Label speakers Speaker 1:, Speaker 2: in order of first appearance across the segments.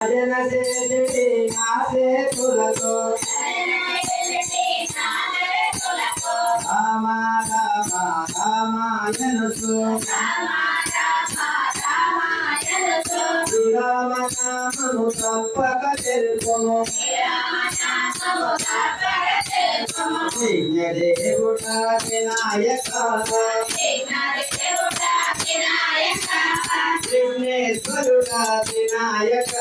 Speaker 1: భజన చేసి నాసేతులతో రామ రామ రామాయణసు శ్రీరామ నామము తప్పక తెలుపుము విఘ్నదేవుడ వినాయక విఘ్నేశ్వరుడ వినాయక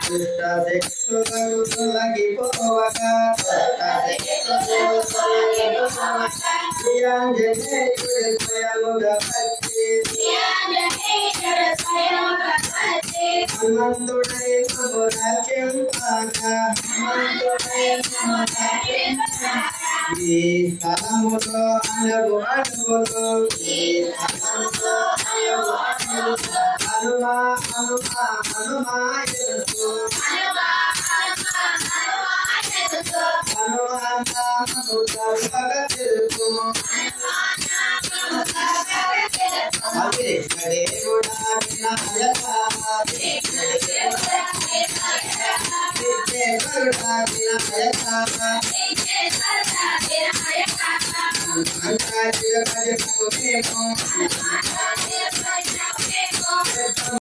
Speaker 1: దుష్ట శక్తులకు తొలగిపోవక శ్రీయాంజనేయుడు స్వయముగా వచ్చి హనుమంతుడై మము రక్షింపక ఈ స్థలములో అణువు అణువులో హనుమా హనుమా హనుమాయసు హనుమాను తప్పక తెలుపుము విఘ్నదేవుడా వినాయక విఘ్నేశ్వరుడా వినాయక అంకాశిల